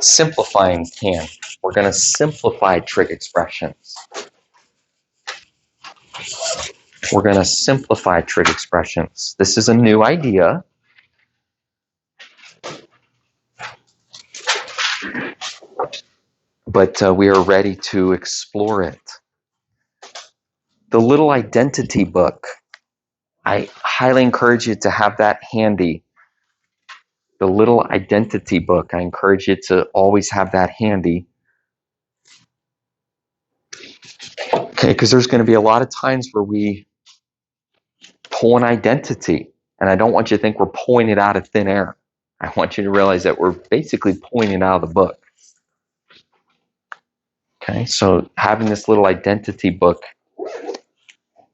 simplifying can. We're going to simplify trig expressions. We're going to simplify trig expressions. This is a new idea. But we are ready to explore it. The little identity book, I highly encourage you to have that handy. The little identity book, I encourage you to always have that handy. Okay, because there's going to be a lot of times where we pull an identity, and I don't want you to think we're pulling it out of thin air. I want you to realize that we're basically pulling it out of the book. Okay, so having this little identity book,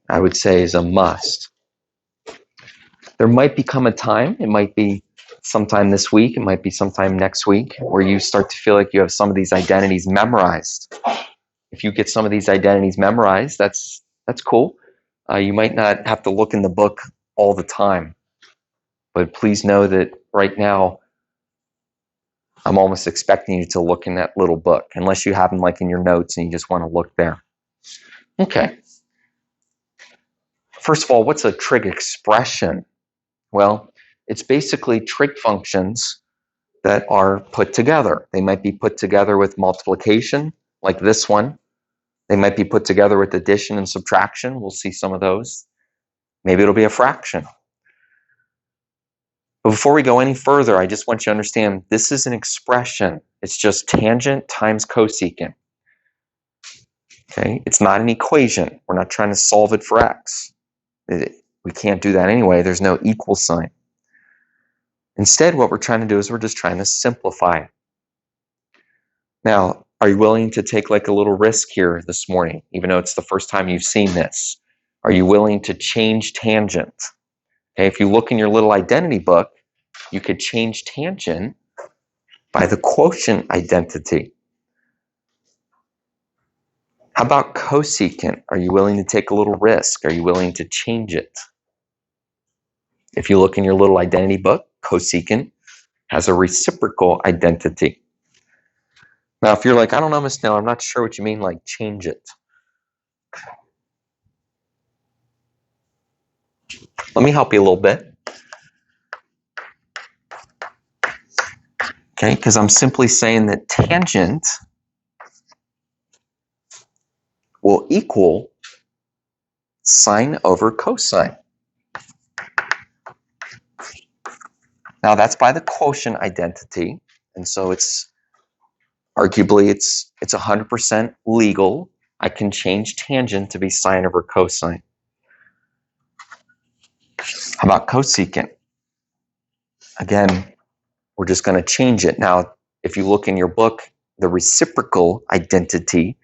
I would say, is a must. There might become a time, it might be sometime this week, it might be sometime next week, where you start to feel like you have some of these identities memorized. If you get some of these identities memorized, that's cool. You might not have to look in the book all the time. But please know that right now, I'm almost expecting you to look in that little book, unless you have them like in your notes and you just want to look there. Okay. First of all, what's a trig expression? Well, it's basically trig functions that are put together. They might be put together with multiplication, like this one. They might be put together with addition and subtraction. We'll see some of those. Maybe it'll be a fraction. But before we go any further, I just want you to understand this is an expression. It's just tangent times cosecant. Okay? It's not an equation. We're not trying to solve it for x. We can't do that anyway. There's no equal sign. Instead, what we're trying to do is we're just trying to simplify it. Now, are you willing to take like a little risk here this morning, even though it's the first time you've seen this? Are you willing to change tangent? Okay, if you look in your little identity book, you could change tangent by the quotient identity. How about cosecant? Are you willing to take a little risk? Are you willing to change it? If you look in your little identity book, cosecant has a reciprocal identity. Now, if you're like, I don't know, Miss Snell, I'm not sure what you mean, like change it. Let me help you a little bit. Okay, because I'm simply saying that tangent will equal sine over cosine. Now, that's by the quotient identity, and so it's arguably it's 100% legal. I can change tangent to be sine over cosine. How about cosecant? Again, we're just going to change it. Now, if you look in your book, the reciprocal identity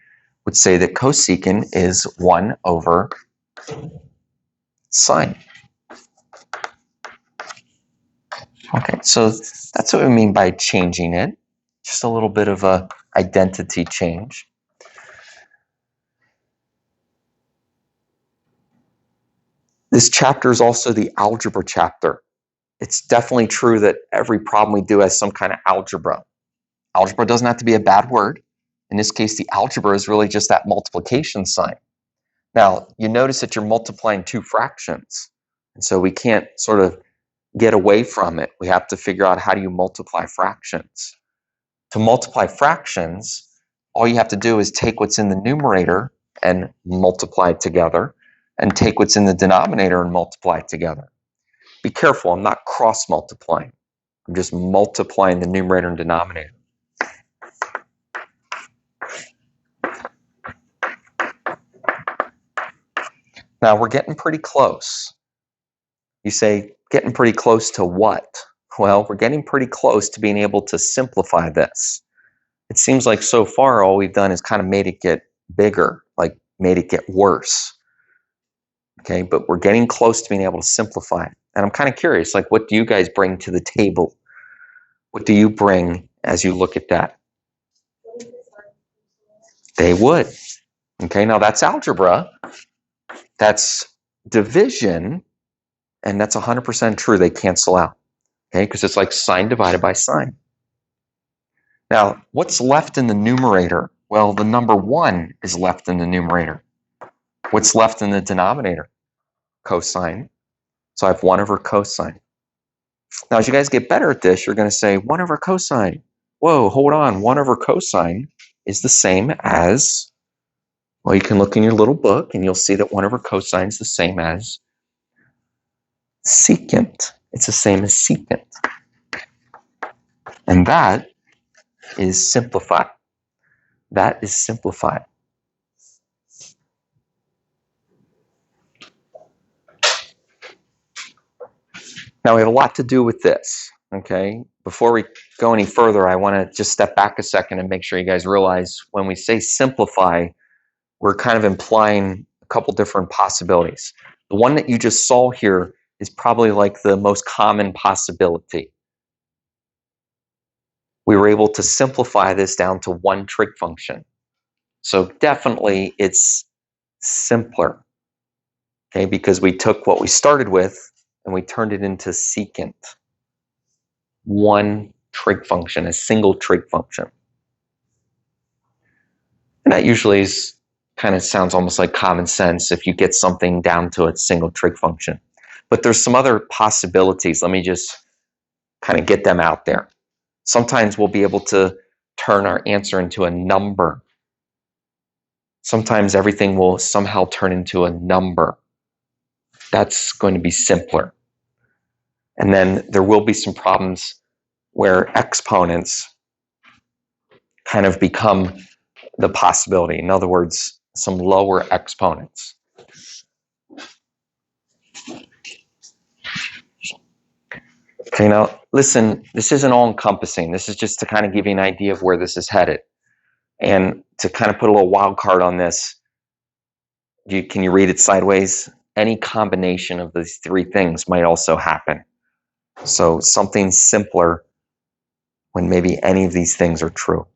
would say that cosecant is 1 over sine. Okay, so that's what we mean by changing it. Just a little bit of a identity change. This chapter is also the algebra chapter. It's definitely true that every problem we do has some kind of algebra. Algebra doesn't have to be a bad word. In this case, the algebra is really just that multiplication sign. Now, you notice that you're multiplying two fractions. And so we can't sort of get away from it. We have to figure out, how do you multiply fractions? To multiply fractions, all you have to do is take what's in the numerator and multiply it together, and take what's in the denominator and multiply it together. Be careful, I'm not cross-multiplying. I'm just multiplying the numerator and denominator. Now, we're getting pretty close. You say, getting pretty close to what? Well, we're getting pretty close to being able to simplify this. It seems like so far all we've done is kind of made it get bigger, like made it get worse. Okay, but we're getting close to being able to simplify it. And I'm kind of curious, like, what do you guys bring to the table? What do you bring as you look at that? They would. Okay, now that's algebra. That's division. And that's 100% true. They cancel out. Okay, because it's like sine divided by sine. Now, what's left in the numerator? Well, the number 1 is left in the numerator. What's left in the denominator? Cosine. So I have 1 over cosine. Now, as you guys get better at this, you're going to say 1 over cosine. Whoa, hold on. 1 over cosine is the same as, well, you can look in your little book and you'll see that 1 over cosine is the same as secant. It's the same as secant. And that is simplified. That is simplified. Now, we have a lot to do with this, okay? Before we go any further, I want to just step back a second and make sure you guys realize when we say simplify, we're kind of implying a couple different possibilities. The one that you just saw here is probably like the most common possibility. We were able to simplify this down to one trig function. So definitely it's simpler, okay? Because we took what we started with and we turned it into secant. One trig function, a single trig function. And that usually is kind of sounds almost like common sense if you get something down to a single trig function. But there's some other possibilities. Let me just kind of get them out there. Sometimes we'll be able to turn our answer into a number. Sometimes everything will somehow turn into a number. That's going to be simpler. And then there will be some problems where exponents kind of become the possibility. In other words, some lower exponents. Okay, now listen, this isn't all encompassing. This is just to kind of give you an idea of where this is headed. And to kind of put a little wild card on this, can you read it sideways? Any combination of these three things might also happen. So something simpler when maybe any of these things are true.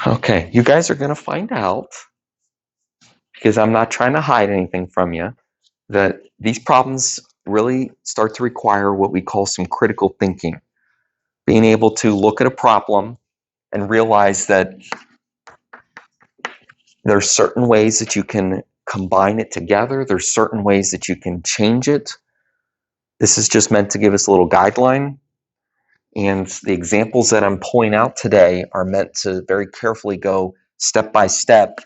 Okay, you guys are going to find out, because I'm not trying to hide anything from you, that these problems really start to require what we call some critical thinking. Being able to look at a problem and realize that there are certain ways that you can combine it together. There's certain ways that you can change it. This is just meant to give us a little guideline. And the examples that I'm pulling out today are meant to very carefully go step by step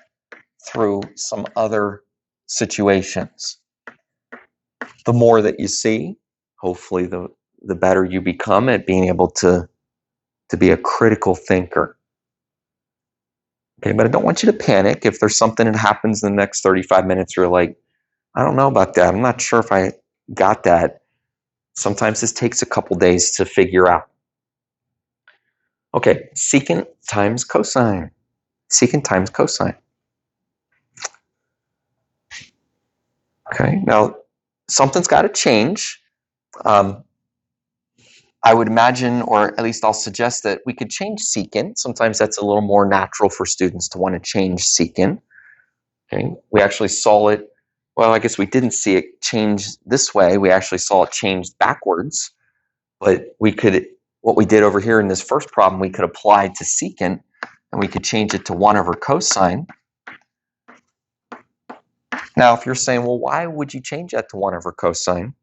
through some other situations. The more that you see, hopefully the better you become at being able to be a critical thinker. Okay, but I don't want you to panic if there's something that happens in the next 35 minutes. You're like, I don't know about that. I'm not sure if I got that. Sometimes this takes a couple days to figure out. Okay, secant times cosine. Secant times cosine. Okay, now something's got to change. I would imagine, or at least I'll suggest, that we could change secant. Sometimes that's a little more natural for students to want to change secant. Okay, we actually saw it. Well, I guess we didn't see it change this way. We actually saw it changed backwards. But we could, what we did over here in this first problem, we could apply to secant, and we could change it to 1 over cosine. Now, if you're saying, well, why would you change that to 1 over cosine?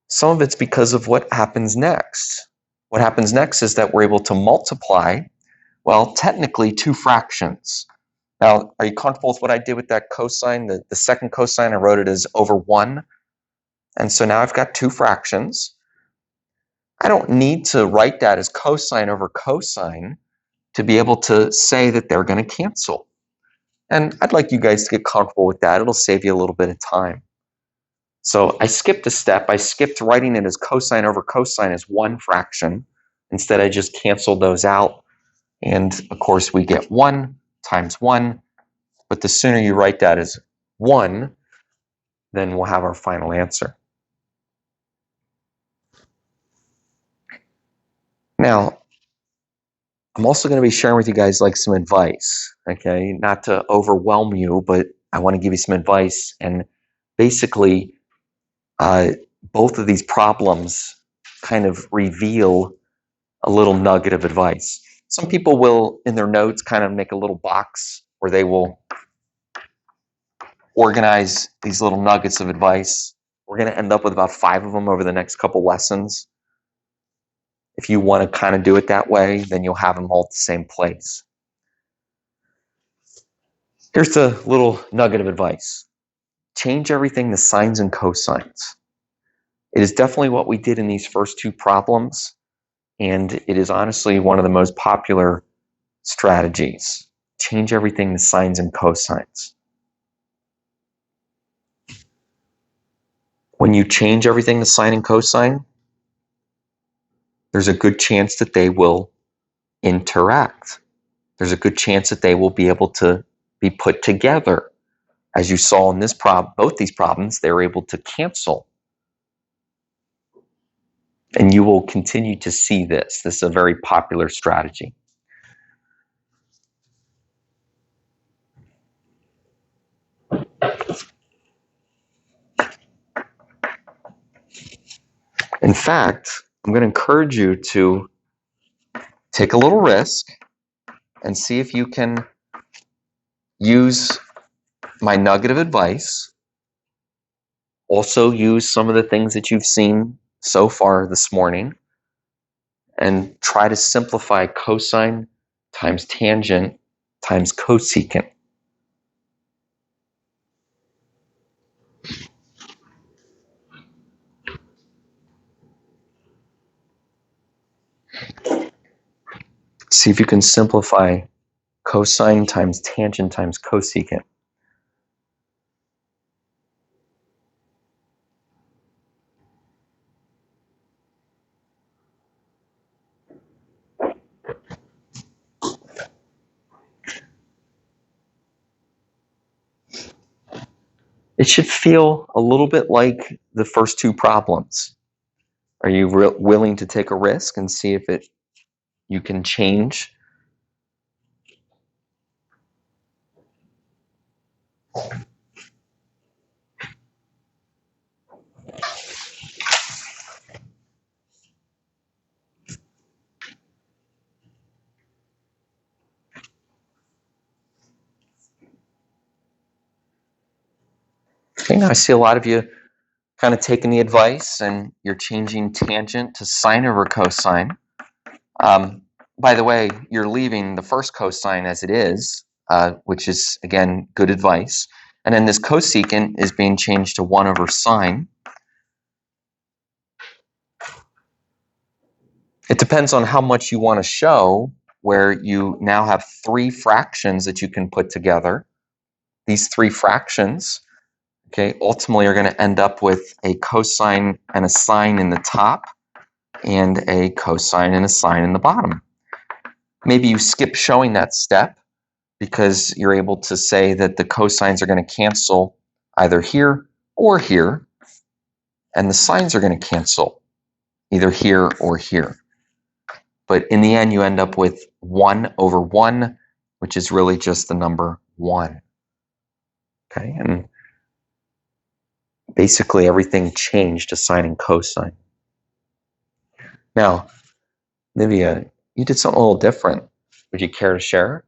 Some of it's because of what happens next. What happens next is that we're able to multiply, well, technically 2 fractions. Now, are you comfortable with what I did with that cosine? The second cosine, I wrote it as over 1. And so now I've got 2 fractions. I don't need to write that as cosine over cosine to be able to say that they're going to cancel. And I'd like you guys to get comfortable with that. It'll save you a little bit of time. So I skipped a step. I skipped writing it as cosine over cosine as 1 fraction. Instead, I just canceled those out. And of course, we get 1 times 1. But the sooner you write that as 1, then we'll have our final answer. Now, I'm also going to be sharing with you guys like some advice, okay? Not to overwhelm you, but I want to give you some advice. And basically, both of these problems kind of reveal a little nugget of advice. Some people will, in their notes, kind of make a little box where they will organize these little nuggets of advice. We're going to end up with about 5 of them over the next couple lessons. If you want to kind of do it that way, then you'll have them all at the same place. Here's the little nugget of advice. Change everything to sines and cosines. It is definitely what we did in these first 2 problems, and it is honestly one of the most popular strategies. Change everything to sines and cosines. When you change everything to sine and cosine, there's a good chance that they will interact. There's a good chance that they will be able to be put together. As you saw in this both these problems, they're able to cancel. And you will continue to see this. This is a very popular strategy. In fact, I'm going to encourage you to take a little risk and see if you can use my nugget of advice. Also use some of the things that you've seen so far this morning and try to simplify cosine times tangent times cosecant. See if you can simplify cosine times tangent times cosecant. It should feel a little bit like the first 2 problems. Are you willing to take a risk and see if you can change? Okay, now I see a lot of you kind of taking the advice and you're changing tangent to sine over cosine. By the way, you're leaving the first cosine as it is, which is, again, good advice. And then this cosecant is being changed to 1 over sine. It depends on how much you want to show, where you now have 3 fractions that you can put together. These 3 fractions, okay, ultimately are going to end up with a cosine and a sine in the top and a cosine and a sine in the bottom. Maybe you skip showing that step because you're able to say that the cosines are going to cancel either here or here, and the sines are going to cancel either here or here. But in the end, you end up with 1 over 1, which is really just the number 1. Okay, and basically everything changed to sine and cosine. Now, Livia, you did something a little different. Would you care to share?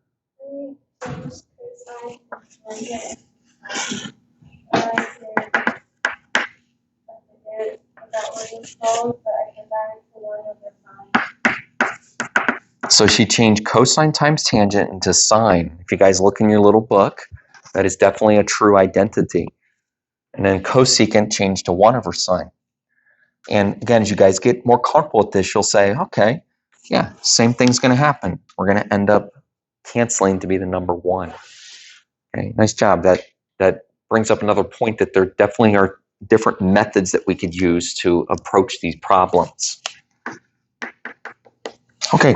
So she changed cosine times tangent into sine. If you guys look in your little book, that is definitely a true identity. And then cosecant changed to 1 over sine. And again, as you guys get more comfortable with this, you'll say, okay, yeah, same thing's going to happen. We're going to end up canceling to be the number 1. Okay, nice job. That brings up another point that there definitely are different methods that we could use to approach these problems. Okay,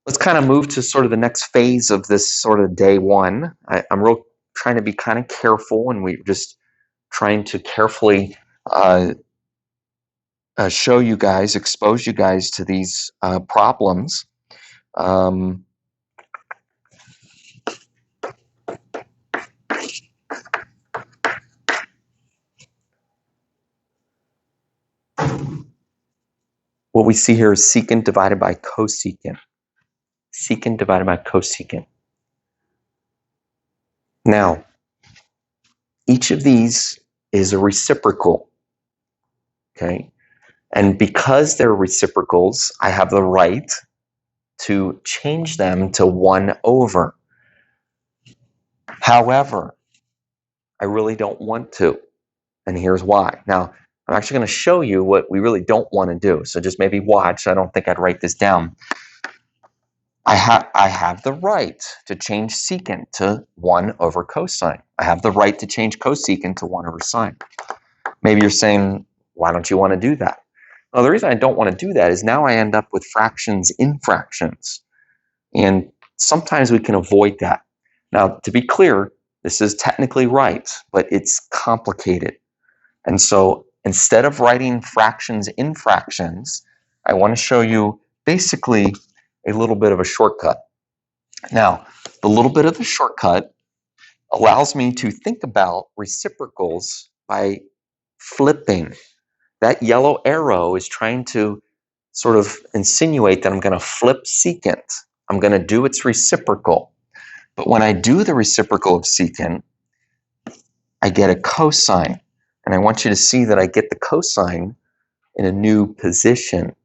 let's kind of move to sort of the next phase of this sort of day 1. I'm real trying to be kind of careful, and we're just trying to carefully show you guys, expose you guys to these problems. what we see here is secant divided by cosecant. Secant divided by cosecant. Now, each of these is a reciprocal, okay? And because they're reciprocals, I have the right to change them to 1 over. However, I really don't want to, and here's why. Now, I'm actually going to show you what we really don't want to do, so just maybe watch. I don't think I'd write this down. I have the right to change secant to 1 over cosine. I have the right to change cosecant to 1 over sine. Maybe you're saying, why don't you want to do that? Well, the reason I don't want to do that is now I end up with fractions in fractions. And sometimes we can avoid that. Now, to be clear, this is technically right, but it's complicated. And so instead of writing fractions in fractions, I want to show you basically a little bit of a shortcut. Now, the little bit of the shortcut allows me to think about reciprocals by flipping. That yellow arrow is trying to sort of insinuate that I'm going to flip secant. I'm going to do its reciprocal. But when I do the reciprocal of secant, I get a cosine. And I want you to see that I get the cosine in a new position.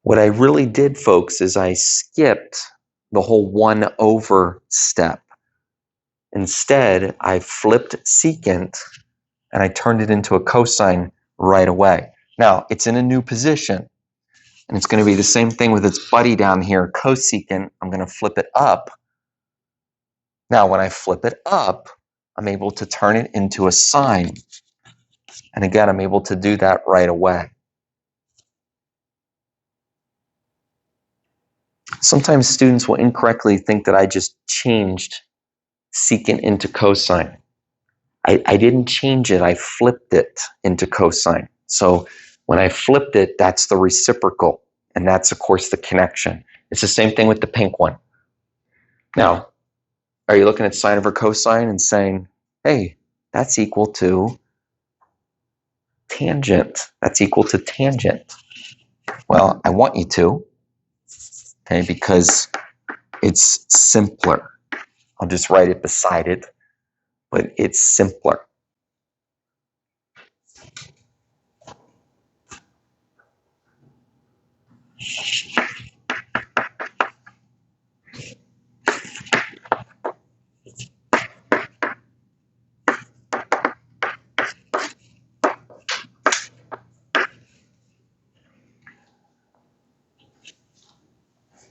What I really did, folks, is I skipped the whole 1 over step. Instead, I flipped secant and I turned it into a cosine right away. Now, it's in a new position, and it's going to be the same thing with its buddy down here, cosecant. I'm going to flip it up. Now, when I flip it up, I'm able to turn it into a sine. And again, I'm able to do that right away. Sometimes students will incorrectly think that I just changed secant into cosine. I didn't change it, I flipped it into cosine. So when I flipped it, that's the reciprocal, and that's, of course, the connection. It's the same thing with the pink one. Now, are you looking at sine over cosine and saying, hey, that's equal to tangent. That's equal to tangent. Well, I want you to, okay, because it's simpler. I'll just write it beside it, but it's simpler.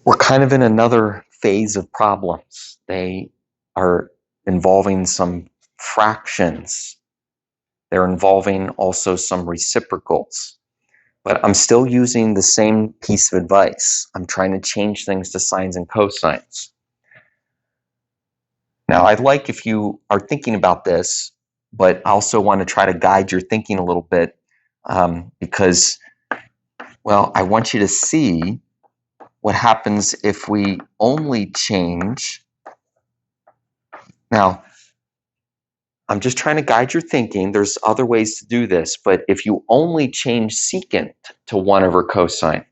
We're kind of in another phase of problems. They are involving some fractions. They're involving also some reciprocals. But I'm still using the same piece of advice. I'm trying to change things to sines and cosines. Now, I'd like if you are thinking about this, but I also want to try to guide your thinking a little bit because, well, I want you to see what happens if we only change. Now, I'm just trying to guide your thinking. There's other ways to do this, but if you only change secant to 1 over cosine,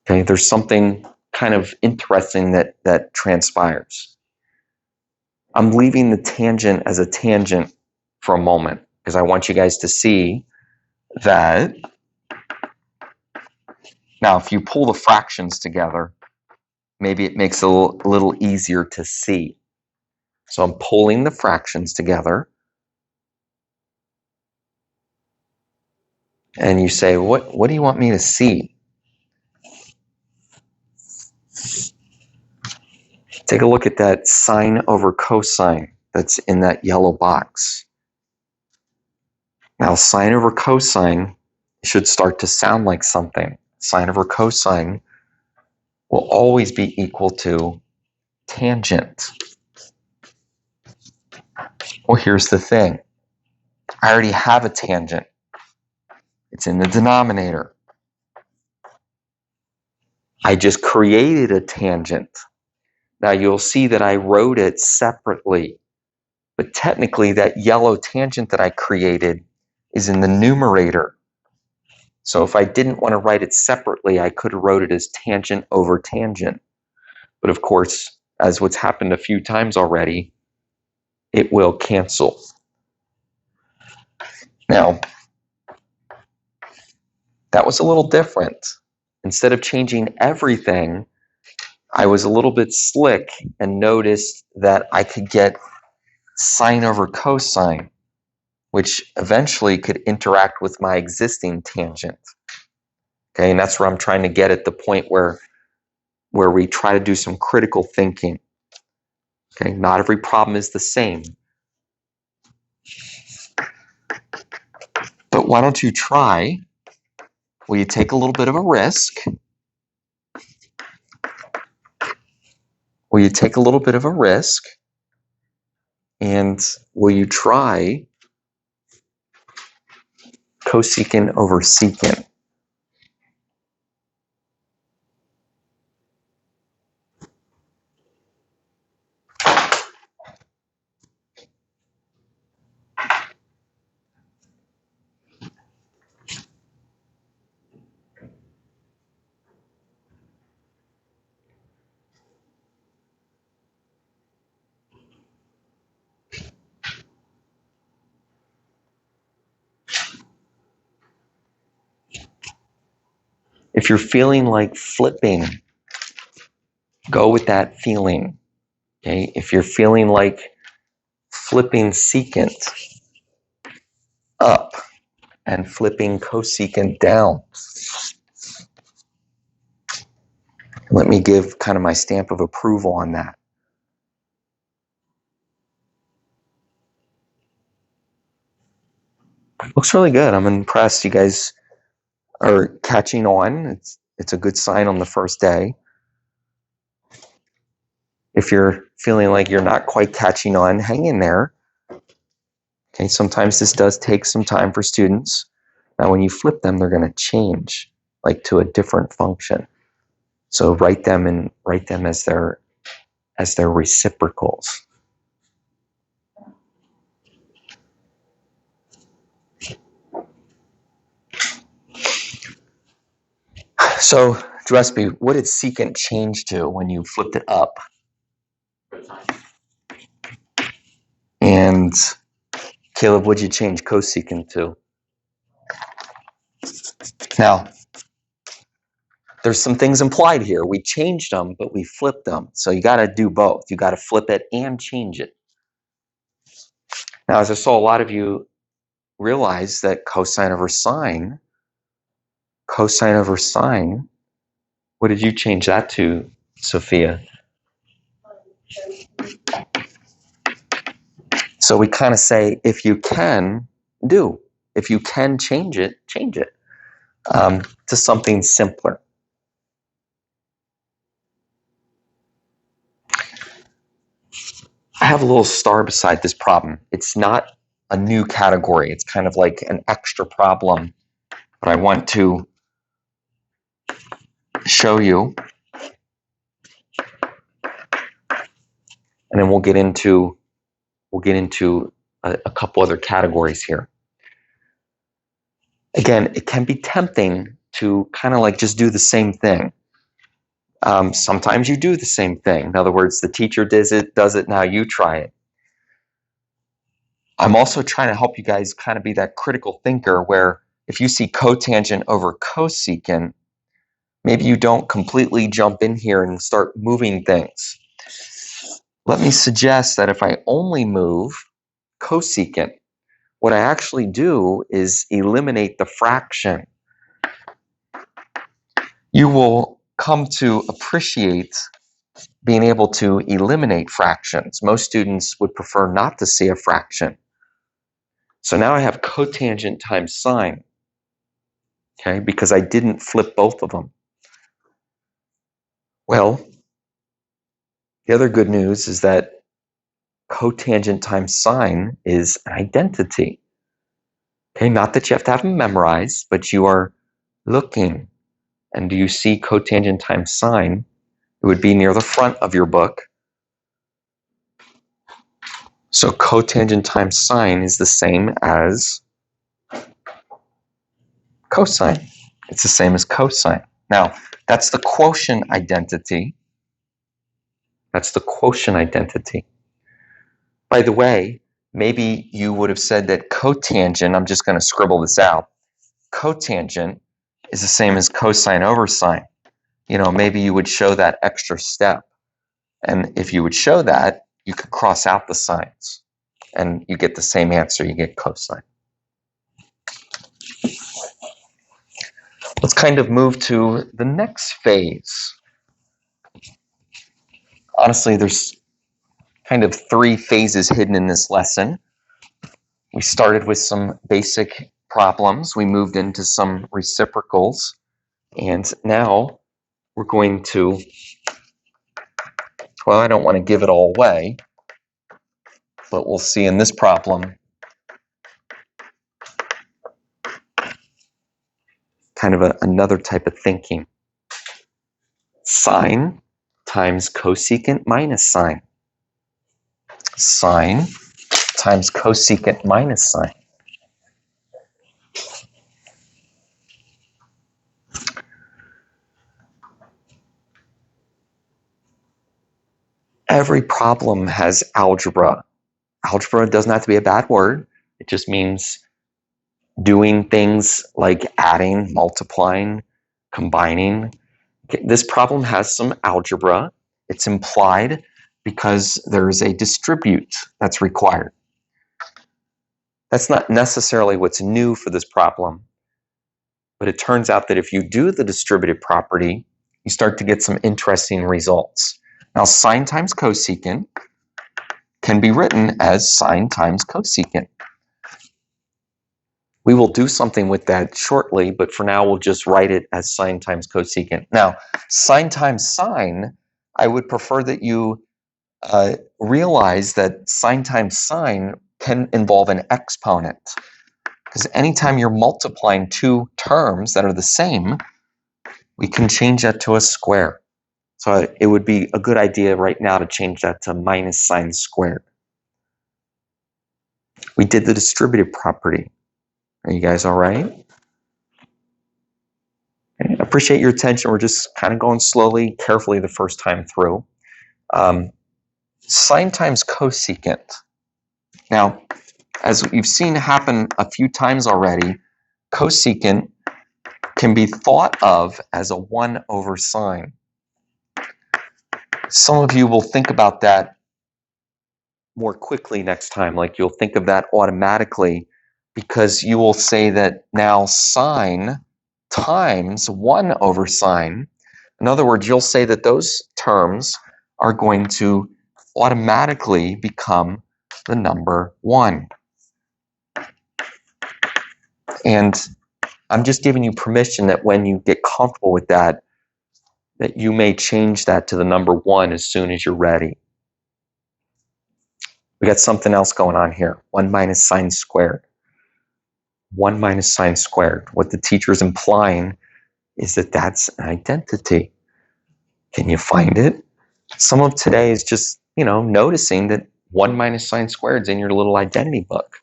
okay, there's something kind of interesting that transpires. I'm leaving the tangent as a tangent for a moment because I want you guys to see that. Now, if you pull the fractions together, maybe it makes it a little easier to see. So I'm pulling the fractions together. And you say, what do you want me to see? Take a look at that sine over cosine that's in that yellow box. Now, sine over cosine should start to sound like something. Sine over cosine will always be equal to tangent. Well, here's the thing. I already have a tangent. It's in the denominator. I just created a tangent. Now you'll see that I wrote it separately, but technically that yellow tangent that I created is in the numerator. So if I didn't want to write it separately, I could have wrote it as tangent over tangent. But of course, as what's happened a few times already, it will cancel. Now, that was a little different. Instead of changing everything, I was a little bit slick and noticed that I could get sine over cosine, which eventually could interact with my existing tangent. Okay, and that's where I'm trying to get at the point where we try to do some critical thinking. Okay, not every problem is the same. But why don't you try? Will you take a little bit of a risk? Will you take a little bit of a risk? And will you try cosecant over secant? If you're feeling like flipping, go with that feeling. Okay? If you're feeling like flipping secant up and flipping cosecant down, let me give kind of my stamp of approval on that. Looks really good. I'm impressed. You guys are catching on. It's a good sign on the first day. If you're feeling like you're not quite catching on, hang in there. Okay, sometimes this does take some time for students. Now, when you flip them, they're going to change, like to a different function. So write them as their reciprocals. So, Gillespie, what did secant change to when you flipped it up? And Caleb, what'd you change cosecant to? Now, there's some things implied here. We changed them, but we flipped them. So you got to do both. You got to flip it and change it. Now, as I saw a lot of you realize that cosine over sine, what did you change that to, Sophia? So we kind of say, if you can, do. If you can change it to something simpler. I have a little star beside this problem. It's not a new category. It's kind of like an extra problem, but I want to show you. And then we'll get into a couple other categories here. Again, it can be tempting to kind of like just do the same thing. Sometimes you do the same thing. In other words, the teacher does it, now you try it. I'm also trying to help you guys kind of be that critical thinker where if you see cotangent over cosecant, maybe you don't completely jump in here and start moving things. Let me suggest that if I only move cosecant, what I actually do is eliminate the fraction. You will come to appreciate being able to eliminate fractions. Most students would prefer not to see a fraction. So now I have cotangent times sine, okay, because I didn't flip both of them. Well, the other good news is that cotangent times sine is an identity. Okay, not that you have to have them memorized, but you are looking. And do you see cotangent times sine? It would be near the front of your book. So cotangent times sine is the same as cosine. It's the same as cosine. Now, that's the quotient identity. That's the quotient identity. By the way, maybe you would have said that cotangent, I'm just going to scribble this out, cotangent is the same as cosine over sine. You know, maybe you would show that extra step. And if you would show that, you could cross out the signs and you get the same answer, you get cosine. Let's kind of move to the next phase. Honestly, there's kind of 3 phases hidden in this lesson. We started with some basic problems. We moved into some reciprocals. And now we're going to, well, I don't want to give it all away, but we'll see in this problem kind of another type of thinking. Sine times cosecant minus sine. Sine times cosecant minus sine. Every problem has algebra. Algebra doesn't have to be a bad word. It just means doing things like adding, multiplying, combining. This problem has some algebra. It's implied because there's a distribute that's required. That's not necessarily what's new for this problem, but it turns out that if you do the distributive property, you start to get some interesting results. Now, sine times cosecant can be written as sine times cosecant. We will do something with that shortly, but for now, we'll just write it as sine times cosecant. Now, sine times sine, I would prefer that you realize that sine times sine can involve an exponent. Because anytime you're multiplying 2 terms that are the same, we can change that to a square. So it would be a good idea right now to change that to minus sine squared. We did the distributive property. Are you guys all right? Okay. Appreciate your attention. We're just kind of going slowly, carefully the first time through. Sine times cosecant. Now, as you've seen happen a few times already, cosecant can be thought of as a 1 over sine. Some of you will think about that more quickly next time, like you'll think of that automatically, because you will say that now sine times 1 over sine. In other words, you'll say that those terms are going to automatically become the number 1. And I'm just giving you permission that when you get comfortable with that, that you may change that to the number 1 as soon as you're ready. We got something else going on here. 1 minus sine squared. 1 minus sine squared. What the teacher is implying is that that's an identity. Can you find it? Some of today is just, noticing that 1 minus sine squared is in your little identity book.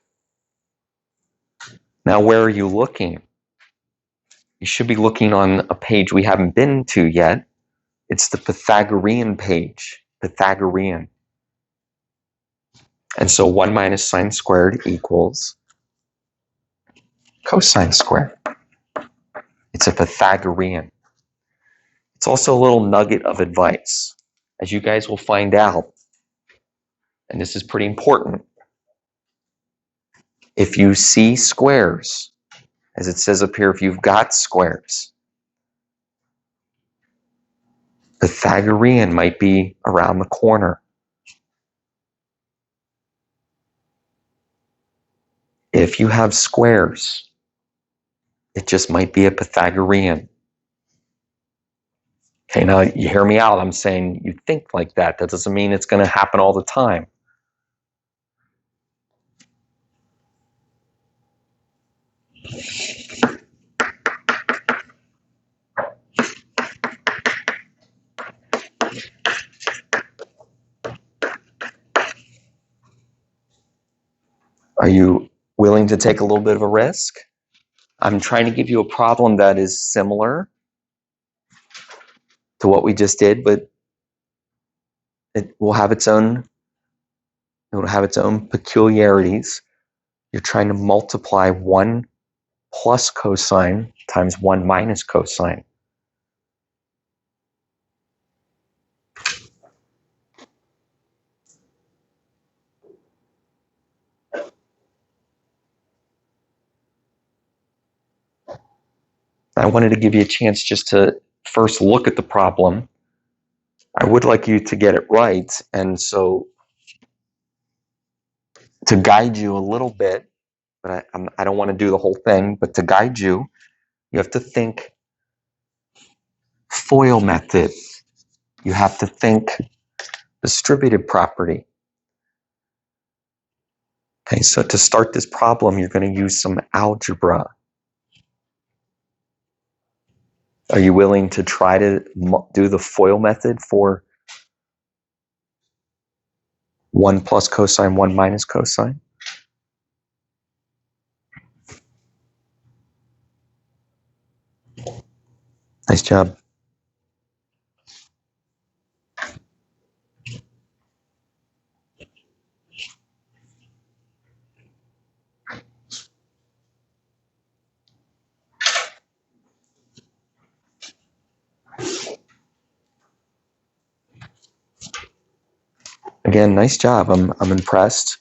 Now, where are you looking? You should be looking on a page we haven't been to yet. It's the Pythagorean page. Pythagorean. And so 1 minus sine squared equals cosine squared. It's a Pythagorean. It's also a little nugget of advice. As you guys will find out, and this is pretty important, if you see squares, as it says up here, if you've got squares, Pythagorean might be around the corner. If you have squares, it just might be a Pythagorean. Okay, now you hear me out. I'm saying you think like that. That doesn't mean it's going to happen all the time. Are you willing to take a little bit of a risk? I'm trying to give you a problem that is similar to what we just did, but it will have its own peculiarities. You're trying to multiply 1 plus cosine times 1 minus cosine. I wanted to give you a chance just to first look at the problem. I would like you to get it right, and so to guide you a little bit, but I don't want to do the whole thing, but to guide you, you have to think FOIL method. You have to think distributive property. Okay, so to start this problem, you're going to use some algebra. Are you willing to try to do the FOIL method for 1 plus cosine, 1 minus cosine? Nice job. Again, nice job. I'm impressed.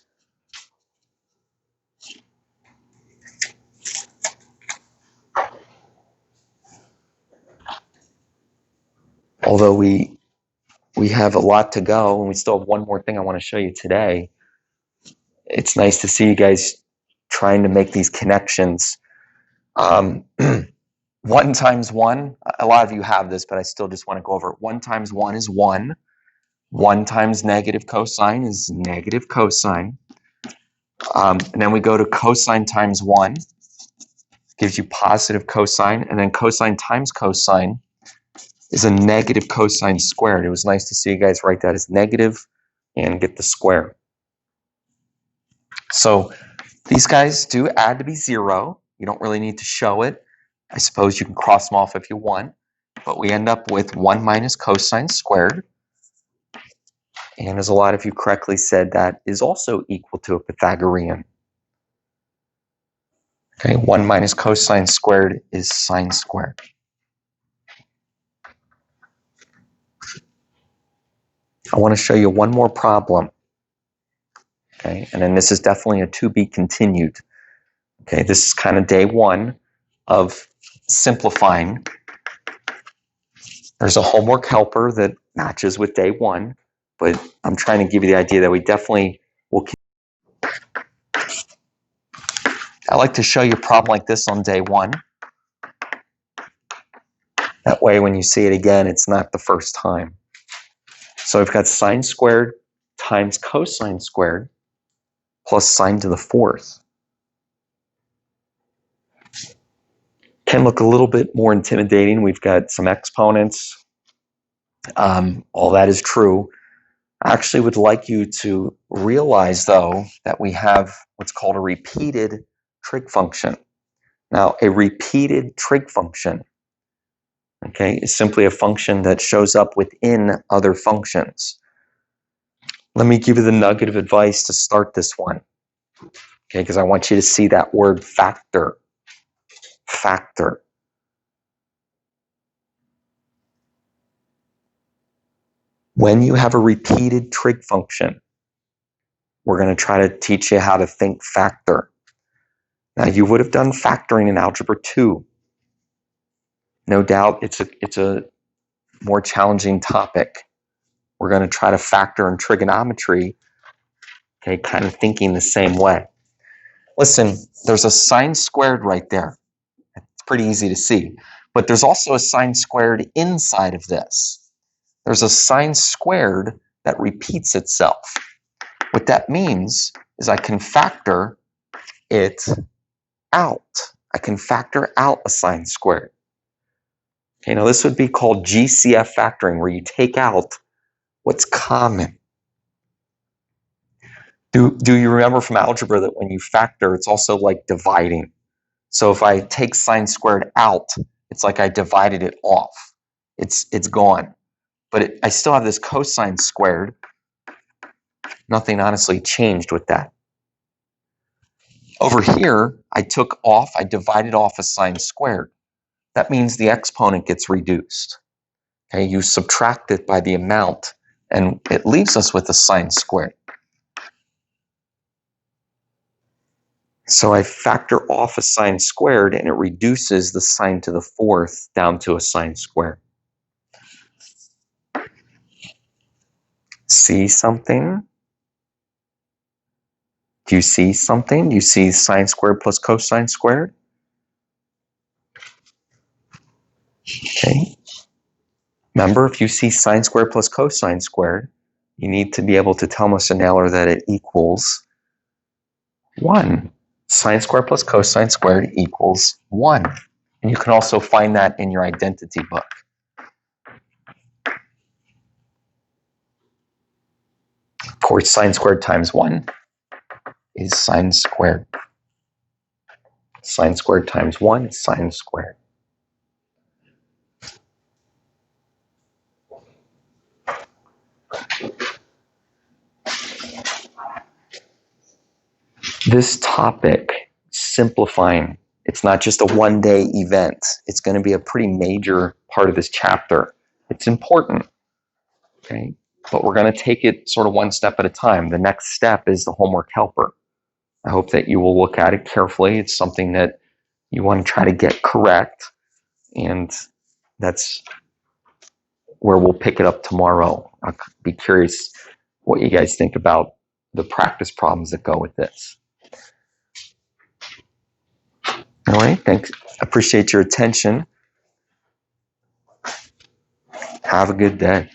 Although we have a lot to go, and we still have one more thing I want to show you today. It's nice to see you guys trying to make these connections. 1 times 1, a lot of you have this, but I still just want to go over it. 1 times 1 is 1. 1 times negative cosine is negative cosine. And then we go to cosine times 1, gives you positive cosine, and then cosine times cosine is a negative cosine squared. It was nice to see you guys write that as negative and get the square. So these guys do add to be 0. You don't really need to show it. I suppose you can cross them off if you want, but we end up with 1 minus cosine squared. And as a lot of you correctly said, that is also equal to a Pythagorean. Okay, 1 minus cosine squared is sine squared. I want to show you one more problem. Okay, and then this is definitely a to be continued. Okay, this is kind of day 1 of simplifying. There's a homework helper that matches with day 1, but I'm trying to give you the idea that we definitely will. I like to show you a problem like this on day 1. That way, when you see it again, it's not the first time. So we've got sine squared times cosine squared plus sine to the 4th. Can look a little bit more intimidating. We've got some exponents. All that is true. I actually would like you to realize, though, that we have what's called a repeated trig function. Now, a repeated trig function, okay, is simply a function that shows up within other functions. Let me give you the nugget of advice to start this one, okay, because I want you to see that word factor. Factor. When you have a repeated trig function, we're going to try to teach you how to think factor. Now, you would have done factoring in Algebra 2. No doubt it's a more challenging topic. We're going to try to factor in trigonometry, okay, kind of thinking the same way. Listen, there's a sine squared right there. It's pretty easy to see. But there's also a sine squared inside of this. There's a sine squared that repeats itself. What that means is I can factor it out. I can factor out a sine squared. Okay, now this would be called GCF factoring, where you take out what's common. Do you remember from algebra that when you factor, it's also like dividing? So if I take sine squared out, it's like I divided it off. It's gone. But I still have this cosine squared. Nothing honestly changed with that. Over here, I divided off a sine squared. That means the exponent gets reduced. Okay, you subtract it by the amount, and it leaves us with a sine squared. So I factor off a sine squared, and it reduces the sine to the fourth down to a sine squared. See something? Do you see something? Do you see sine squared plus cosine squared? Okay. Remember, if you see sine squared plus cosine squared, you need to be able to tell Musonello that it equals 1. Sine squared plus cosine squared equals 1. And you can also find that in your identity book. Of course, sine squared times 1 is sine squared. Sine squared times 1 is sine squared. This topic, simplifying, it's not just a one-day event. It's going to be a pretty major part of this chapter. It's important, okay? But we're going to take it sort of one step at a time. The next step is the homework helper. I hope that you will look at it carefully. It's something that you want to try to get correct, and that's where we'll pick it up tomorrow. I'll be curious what you guys think about the practice problems that go with this. All right, thanks. Appreciate your attention. Have a good day.